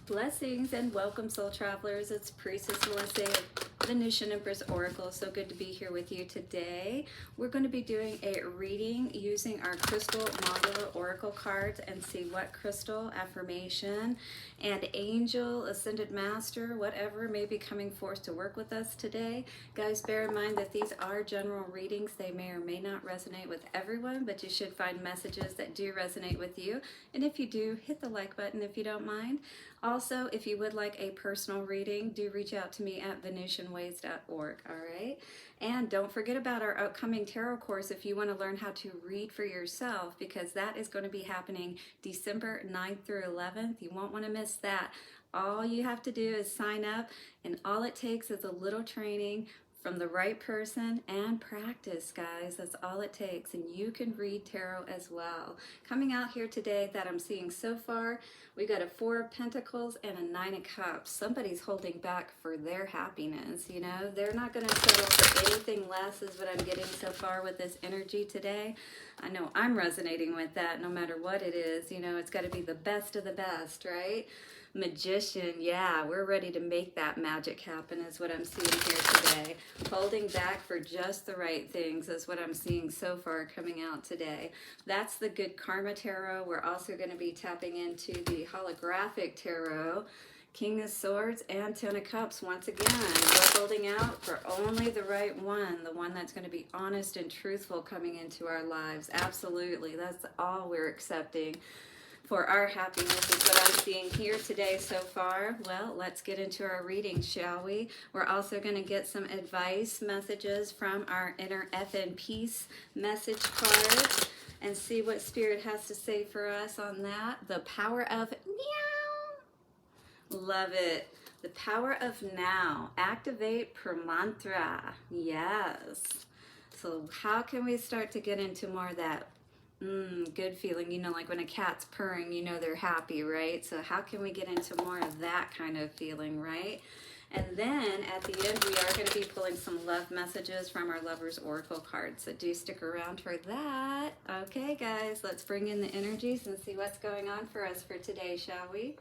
Blessings and welcome, soul travelers. It's Priestess Melissae, Venusian Empress Oracle. So good to be here with you today. We're going to be doing a reading using our crystal Mandala Oracle cards and see what crystal, affirmation, and angel, ascended master, whatever may be coming forth to work with us today. Guys, bear in mind that these are general readings. They may or may not resonate with everyone, but you should find messages that do resonate with you. And if you do, hit the like button if you don't mind. Also, if you would like a personal reading, do reach out to me at venusianways.org, all right? And don't forget about our upcoming tarot course if you want to learn how to read for yourself, because that is going to be happening December 9th through 11th. You won't want to miss that. All you have to do is sign up, and all it takes is a little training from the right person and practice, guys. That's all it takes, and you can read tarot as well. Coming out here today that I'm seeing so far, we got a 4 of Pentacles and a 9 of Cups. Somebody's holding back for their happiness, you know? They're not going to settle for anything less is what I'm getting so far with this energy today. I know I'm resonating with that no matter what it is. You know, it's got to be the best of the best, right? Magician, yeah, we're ready to make that magic happen is what I'm seeing here today. Holding back for just the right things is what I'm seeing so far coming out today. That's the Good Karma Tarot. We're also going to be tapping into the holographic tarot, King of Swords and 10 of Cups. Once again, we're holding out for only the right one, the one that's going to be honest and truthful coming into our lives. Absolutely, that's all we're accepting for our happiness is what I'm seeing here today so far. Well, let's get into our reading, shall we? We're also going to get some advice messages from our Inner F and Peace message card and see what Spirit has to say for us on that. The power of meow. Love it. The power of now. Activate per mantra. Yes. So how can we start to get into more of that good feeling? You know, like when a cat's purring, you know they're happy, right? So how can we get into more of that kind of feeling, right? And then at the end, we are going to be pulling some love messages from our Lover's Oracle cards. So do stick around for that. Okay, guys, let's bring in the energies and see what's going on for us for today, shall we?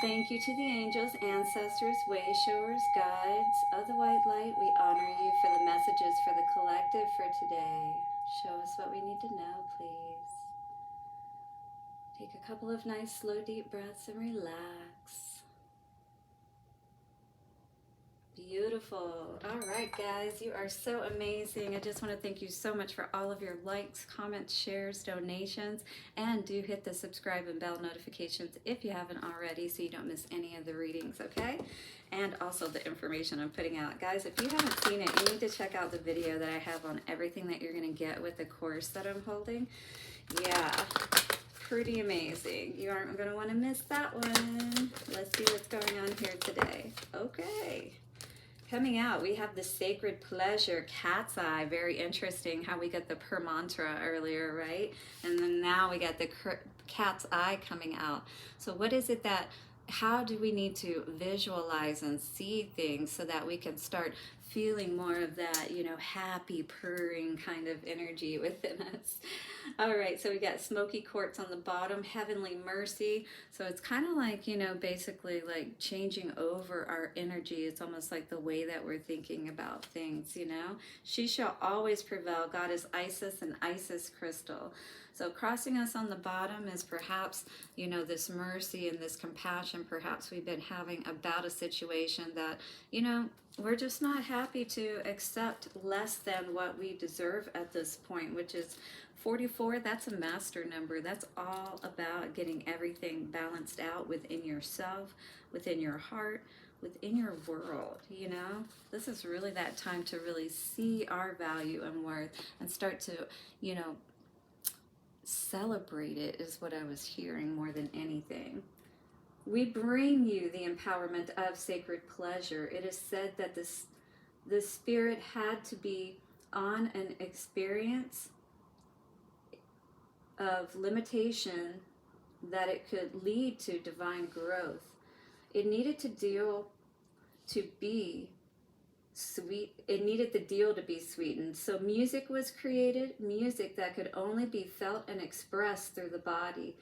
Thank you to the angels, ancestors, way showers, guides of the white light. We honor you for the messages for the collective for today. Show us what we need to know, please. Take a couple of nice, slow, deep breaths and relax. Beautiful. All right, guys, you are so amazing. I just want to thank you so much for all of your likes, comments, shares, donations, and do hit the subscribe and bell notifications if you haven't already so you don't miss any of the readings, okay? And also the information I'm putting out. Guys, if you haven't seen it, you need to check out the video that I have on everything that you're going to get with the course that I'm holding. Yeah, pretty amazing. You aren't going to want to miss that one. Let's see what's going on here today. Okay. Coming out, we have the Sacred Pleasure, Cat's Eye. Very interesting how we got the per mantra earlier, right? And then now we got the Cat's Eye coming out. So what is it that, how do we need to visualize and see things so that we can start feeling more of that, you know, happy purring kind of energy within us? All right, so we got Smoky Quartz on the bottom, Heavenly Mercy. So it's kind of like, you know, basically like changing over our energy. It's almost like the way that we're thinking about things, you know. She shall always prevail. God is Isis and Isis crystal. So crossing us on the bottom is perhaps, you know, this mercy and this compassion perhaps we've been having about a situation that, you know, we're just not happy to accept less than what we deserve at this point, which is 44. That's a master number. That's all about getting everything balanced out within yourself, within your heart, within your world, you know. This is really that time to really see our value and worth and start to, you know, celebrate it is what I was hearing more than anything. We bring you the empowerment of sacred pleasure. It is said that the spirit had to be on an experience of limitation that it could lead to divine growth. It needed to deal to be sweet. It needed the deal to be sweetened. So music was created, music that could only be felt and expressed through the body.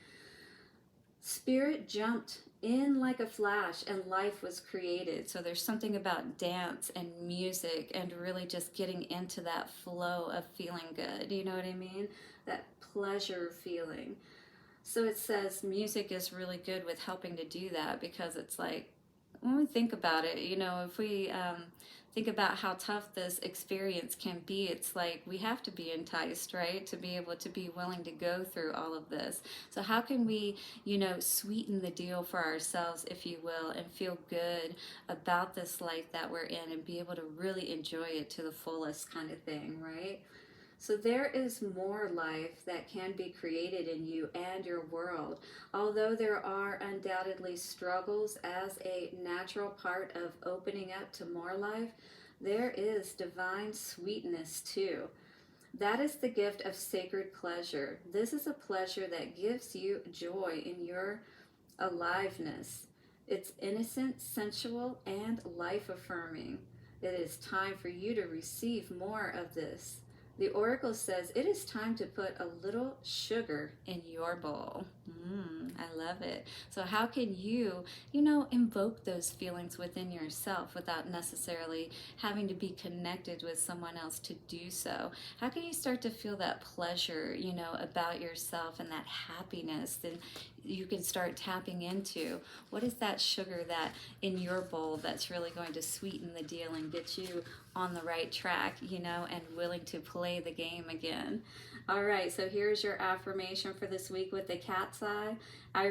Spirit jumped in like a flash and life was created. So there's something about dance and music and really just getting into that flow of feeling good. You know what I mean? That pleasure feeling. So it says music is really good with helping to do that, because it's like, when we think about it, if we think about how tough this experience can be, it's like we have to be enticed, right? To be able to be willing to go through all of this. So how can we, sweeten the deal for ourselves, if you will, and feel good about this life that we're in and be able to really enjoy it to the fullest kind of thing, right? So there is more life that can be created in you and your world. Although there are undoubtedly struggles as a natural part of opening up to more life, there is divine sweetness too. That is the gift of sacred pleasure. This is a pleasure that gives you joy in your aliveness. It's innocent, sensual, and life-affirming. It is time for you to receive more of this. The oracle says it is time to put a little sugar in your bowl. I love it. So how can you, invoke those feelings within yourself without necessarily having to be connected with someone else to do so? How can you start to feel that pleasure, about yourself and that happiness that you can start tapping into? What is that sugar that in your bowl that's really going to sweeten the deal and get you on the right track, and willing to play the game again? All right, so here's your affirmation for this week with the cat's eye. I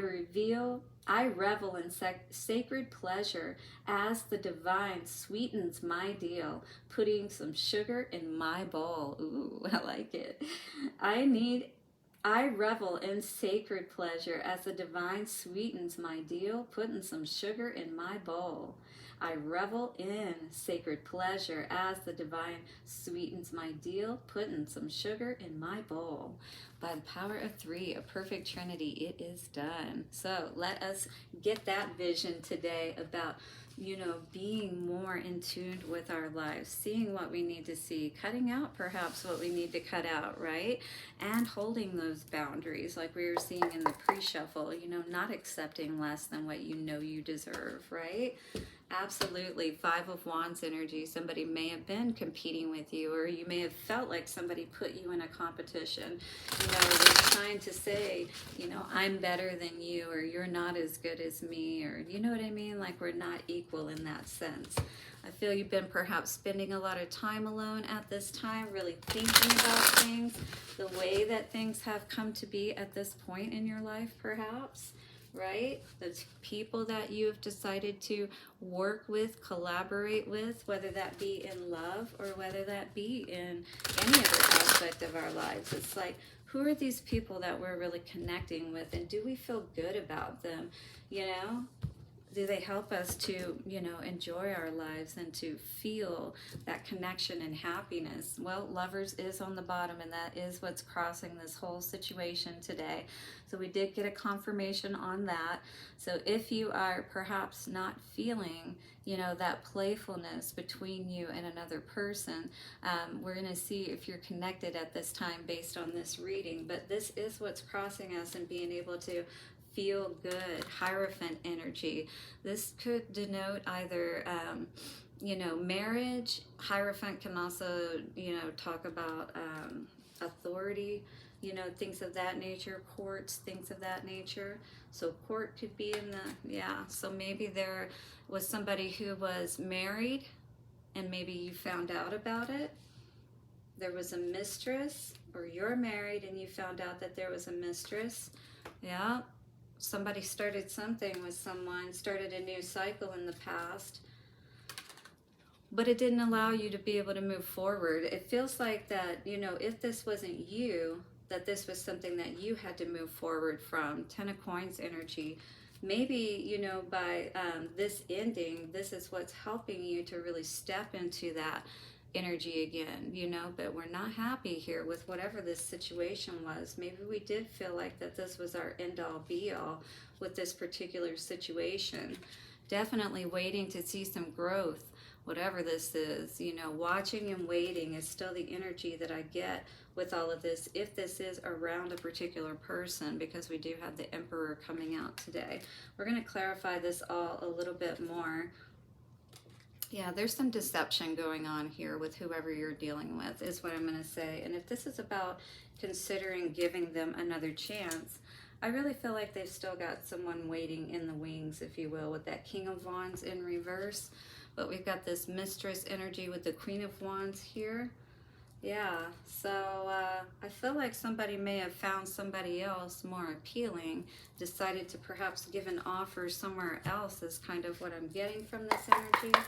revel in sacred pleasure as the divine sweetens my deal, putting some sugar in my bowl. Ooh, I like it. I revel in sacred pleasure as the divine sweetens my deal, putting some sugar in my bowl. I revel in sacred pleasure as the divine sweetens my deal, putting some sugar in my bowl. By the power of 3, a perfect trinity, it is done. So let us get that vision today about being more in tune with our lives, seeing what we need to see, cutting out perhaps what we need to cut out, right? And holding those boundaries like we were seeing in the pre-shuffle, not accepting less than what you deserve, right? Absolutely. 5 of Wands energy. Somebody may have been competing with you, or you may have felt like somebody put you in a competition. They're trying to say, I'm better than you, or you're not as good as me, or you know what I mean? Like we're not equal in that sense. I feel you've been perhaps spending a lot of time alone at this time, really thinking about things, the way that things have come to be at this point in your life, perhaps. Right? The people that you have decided to work with, collaborate with, whether that be in love or whether that be in any other aspect of our lives. It's like, who are these people that we're really connecting with, and do we feel good about them? Do they help us to, enjoy our lives and to feel that connection and happiness? Well, Lovers is on the bottom, and that is what's crossing this whole situation today. So we did get a confirmation on that. So if you are perhaps not feeling, that playfulness between you and another person, we're going to see if you're connected at this time based on this reading. But this is what's crossing us and being able to feel good. Hierophant energy. This could denote either, marriage. Hierophant can also, talk about authority, things of that nature, courts, things of that nature. So court could be in so maybe there was somebody who was married and maybe you found out about it. There was a mistress, or you're married and you found out that there was a mistress. Yeah. Somebody started something with someone, started a new cycle in the past, but it didn't allow you to be able to move forward. It feels like that, if this wasn't you, that this was something that you had to move forward from. 10 of Coins energy. Maybe, by this ending, this is what's helping you to really step into that energy again, but we're not happy here with whatever this situation was. Maybe we did feel like that this was our end-all be-all with this particular situation. Definitely waiting to see some growth whatever this is, you know, watching and waiting is still the energy that I get with all of this, if this is around a particular person, because we do have the Emperor coming out today. We're going to clarify this all a little bit more. Yeah, there's some deception going on here with whoever you're dealing with, is what I'm going to say. And if this is about considering giving them another chance, I really feel like they've still got someone waiting in the wings, if you will, with that King of Wands in reverse. But we've got this Mistress energy with the Queen of Wands here. Yeah, so I feel like somebody may have found somebody else more appealing, decided to perhaps give an offer somewhere else, is kind of what I'm getting from this energy,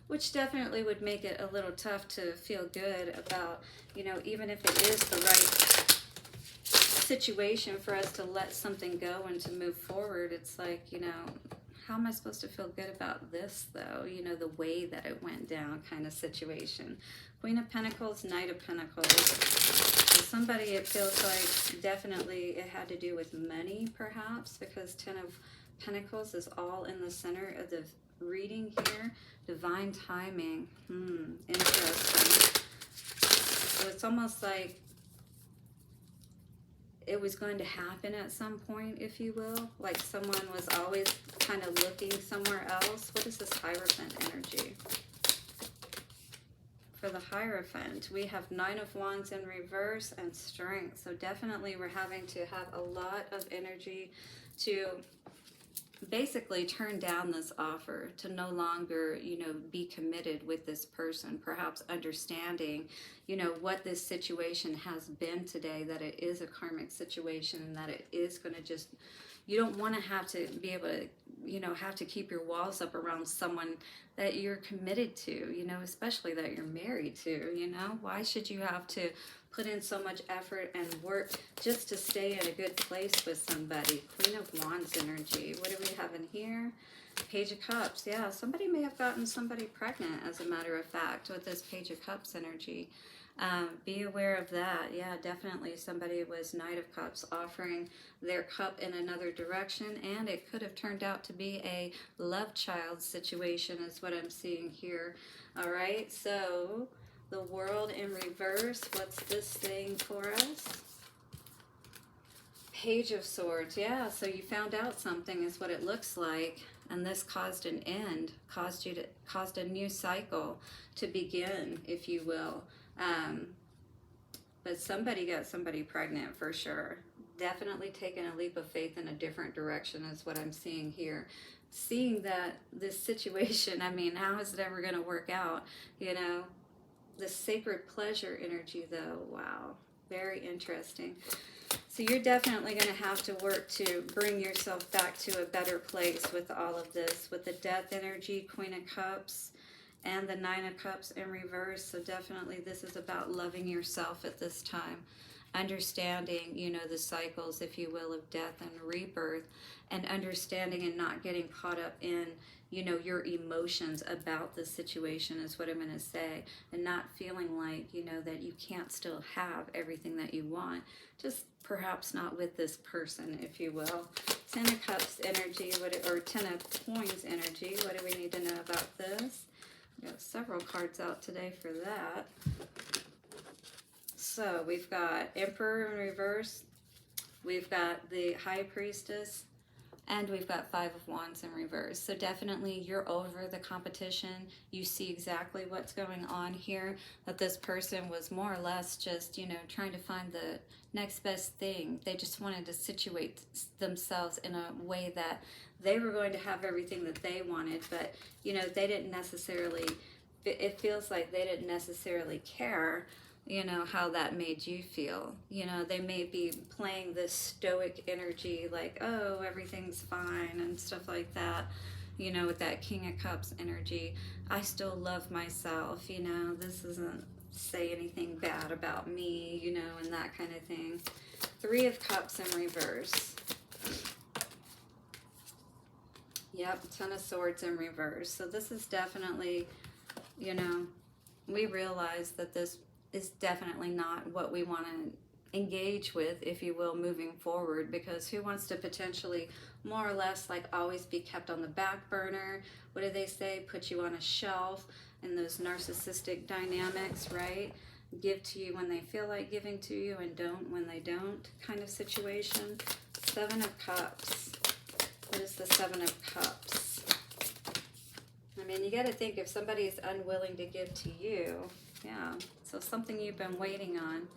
which definitely would make it a little tough to feel good about, you know, even if it is the right situation for us to let something go and to move forward. It's like, you know, how am I supposed to feel good about this, though? You know, the way that it went down kind of situation. Queen of Pentacles, Knight of Pentacles. For somebody, it feels like definitely it had to do with money, perhaps, because Ten of Pentacles is all in the center of the reading here. Divine timing. Interesting. So it's almost like it was going to happen at some point, if you will. Like someone was always kind of looking somewhere else. What is this Hierophant energy? For the Hierophant, we have Nine of Wands in reverse and Strength. So definitely we're having to have a lot of energy to basically turn down this offer, to no longer, you know, be committed with this person, perhaps understanding, you know, what this situation has been today, that it is a karmic situation, and that it is going to just, you don't want to have to be able to, you know, have to keep your walls up around someone that you're committed to, you know, especially that you're married to, you know. Why should you have to put in so much effort and work just to stay in a good place with somebody? Queen of Wands energy. What do we have in here? Page of Cups. Yeah, somebody may have gotten somebody pregnant, as a matter of fact, with this Page of Cups energy. Be aware of that. Yeah, definitely somebody was Knight of Cups, offering their cup in another direction, and it could have turned out to be a love child situation, is what I'm seeing here. All right, so the World in reverse. What's this saying for us? Page of Swords. Yeah, so you found out something, is what it looks like, and this caused an end, caused a new cycle to begin, if you will. But somebody got somebody pregnant for sure. Definitely taking a leap of faith in a different direction is what I'm seeing here. Seeing that this situation, I mean, how is it ever going to work out? You know, the sacred pleasure energy, though, wow, very interesting. So you're definitely going to have to work to bring yourself back to a better place with all of this, with the Death energy, Queen of Cups, and the Nine of Cups in reverse. So definitely this is about loving yourself at this time, understanding, you know, the cycles, if you will, of death and rebirth, and understanding and not getting caught up in, you know, your emotions about the situation, is what I'm going to say, and not feeling like, you know, that you can't still have everything that you want, just perhaps not with this person, if you will. Ten of Cups energy, or Ten of Coins energy. What do we need to know about this? We got several cards out today for that. So we've got Emperor in reverse, we've got the High Priestess, and we've got Five of Wands in reverse. So definitely you're over the competition. You see exactly what's going on here, that this person was more or less just, you know, trying to find the next best thing. They just wanted to situate themselves in a way that they were going to have everything that they wanted, but, you know, they didn't necessarily, it feels like they didn't necessarily care, you know, how that made you feel. You know, they may be playing this stoic energy, like, oh, everything's fine and stuff like that, you know, with that King of Cups energy. I still love myself, you know, this doesn't say anything bad about me, you know, and that kind of thing. Three of Cups in reverse. Yep, Ten of Swords in reverse. So this is definitely, you know, we realize that this is definitely not what we want to engage with, if you will, moving forward, because who wants to potentially more or less like always be kept on the back burner? What do they say? Put you on a shelf in those narcissistic dynamics, right? Give to you when they feel like giving to you and don't when they don't kind of situation. Seven of Cups. What is the Seven of Cups? I mean, you got to think if somebody is unwilling to give to you, yeah, so something you've been waiting on,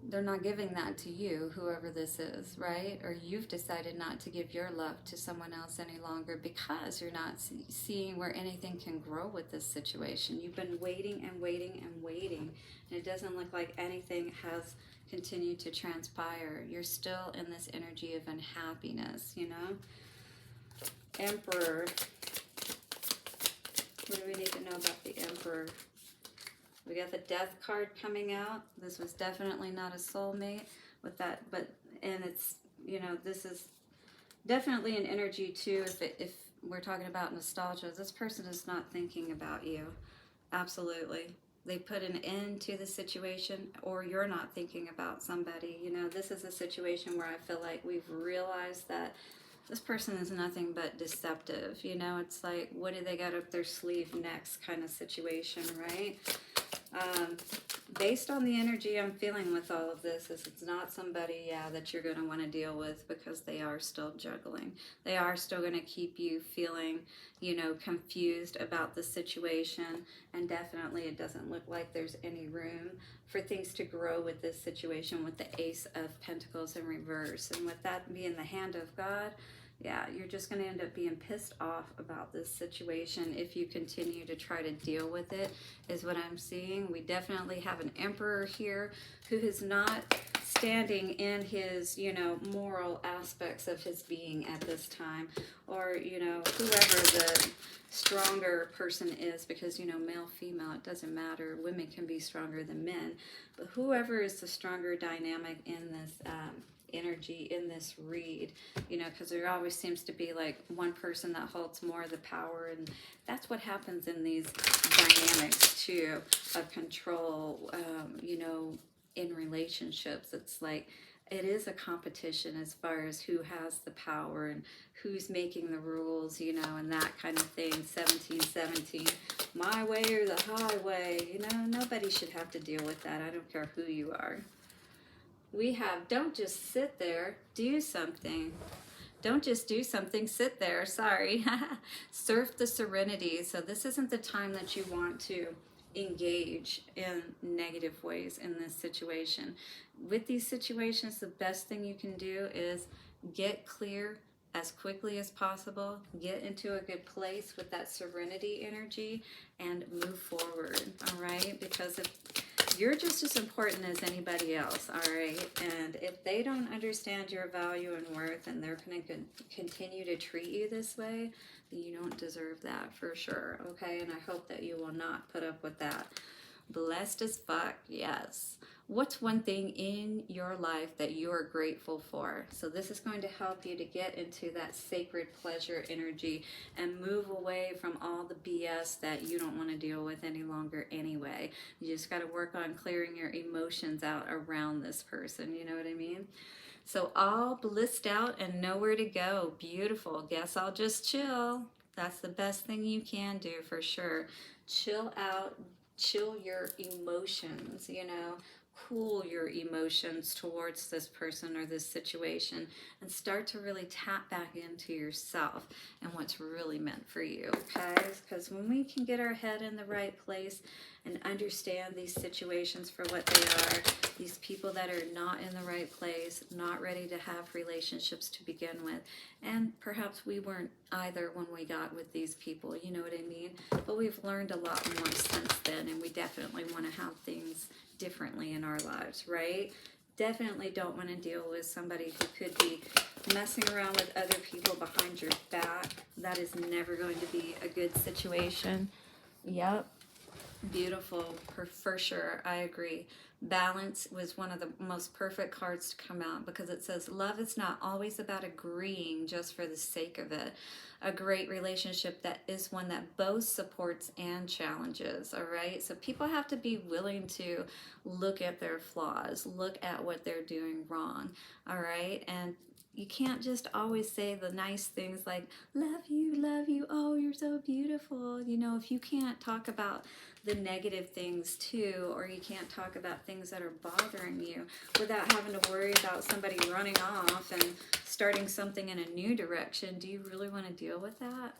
they're not giving that to you, whoever this is, right? Or you've decided not to give your love to someone else any longer because you're not seeing where anything can grow with this situation. You've been waiting and waiting and waiting, and it doesn't look like anything has continued to transpire. You're still in this energy of unhappiness, you know? Emperor. What do we need to know about the Emperor? We got the Death card coming out. This was definitely not a soulmate with that, and it's, you know, this is definitely an energy too. If we're talking about nostalgia, this person is not thinking about you. Absolutely. They put an end to the situation, or you're not thinking about somebody. You know, this is a situation where I feel like we've realized that this person is nothing but deceptive. You know, it's like, what do they got up their sleeve next kind of situation, right? Based on the energy I'm feeling with all of this, is it's not somebody, yeah, that you're going to want to deal with, because they are still juggling. They are still going to keep you feeling, you know, confused about the situation, and definitely it doesn't look like there's any room for things to grow with this situation with the Ace of Pentacles in reverse. And with that being the hand of God, yeah, you're just going to end up being pissed off about this situation if you continue to try to deal with it, is what I'm seeing. We definitely have an Emperor here who is not standing in his, you know, moral aspects of his being at this time, or, you know, whoever the stronger person is, because, you know, male, female, it doesn't matter. Women can be stronger than men, but whoever is the stronger dynamic in this energy, in this read, you know, because there always seems to be like one person that holds more of the power, and that's what happens in these dynamics too of control, you know, in relationships. It's like it is a competition as far as who has the power and who's making the rules, you know, and that kind of thing. 1717, my way or the highway, you know, nobody should have to deal with that. I don't care who you are. We have, don't just sit there, do something. Don't just do something, sit there, sorry. Surf the serenity. So this isn't the time that you want to engage in negative ways in this situation. With these situations, the best thing you can do is get clear as quickly as possible, get into a good place with that serenity energy, and move forward, all right? Because if you're just as important as anybody else, all right? And if they don't understand your value and worth, and they're going to continue to treat you this way, then you don't deserve that for sure, okay? And I hope that you will not put up with that. Blessed as fuck, yes. What's one thing in your life that you are grateful for? So this is going to help you to get into that sacred pleasure energy and move away from all the BS that you don't want to deal with any longer anyway. You just got to work on clearing your emotions out around this person, you know what I mean? So all blissed out and nowhere to go. Beautiful. Guess I'll just chill. That's the best thing you can do for sure. Chill out, chill your emotions, you know. Cool your emotions towards this person or this situation, and start to really tap back into yourself and what's really meant for you, okay? Because when we can get our head in the right place and understand these situations for what they are, these people that are not in the right place, not ready to have relationships to begin with, and perhaps we weren't either when we got with these people, you know what I mean? But we've learned a lot more since then, and we definitely want to have things differently in our lives, right? Definitely don't want to deal with somebody who could be messing around with other people behind your back. That is never going to be a good situation. Yep. Beautiful, for sure. I agree. Balance was one of the most perfect cards to come out because it says love is not always about agreeing just for the sake of it. A great relationship that is one that both supports and challenges, all right? So people have to be willing to look at their flaws, look at what they're doing wrong, all right? And you can't just always say the nice things like love you, oh, you're so beautiful. You know, if you can't talk about the negative things too, or you can't talk about things that are bothering you without having to worry about somebody running off and starting something in a new direction, do you really want to deal with that?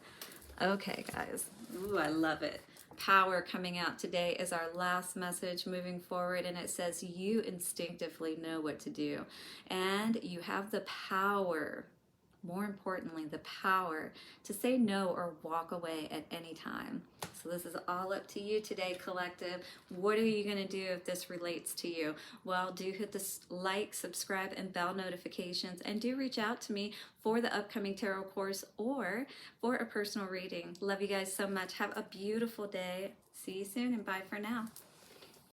Okay, guys. Ooh, I love it. Power coming out today is our last message moving forward, and it says you instinctively know what to do, and you have the power, more importantly, the power to say no or walk away at any time. So this is all up to you today, collective. What are you going to do if this relates to you? Well, do hit the like, subscribe, and bell notifications, and do reach out to me for the upcoming tarot course or for a personal reading. Love you guys so much. Have a beautiful day. See you soon, and bye for now.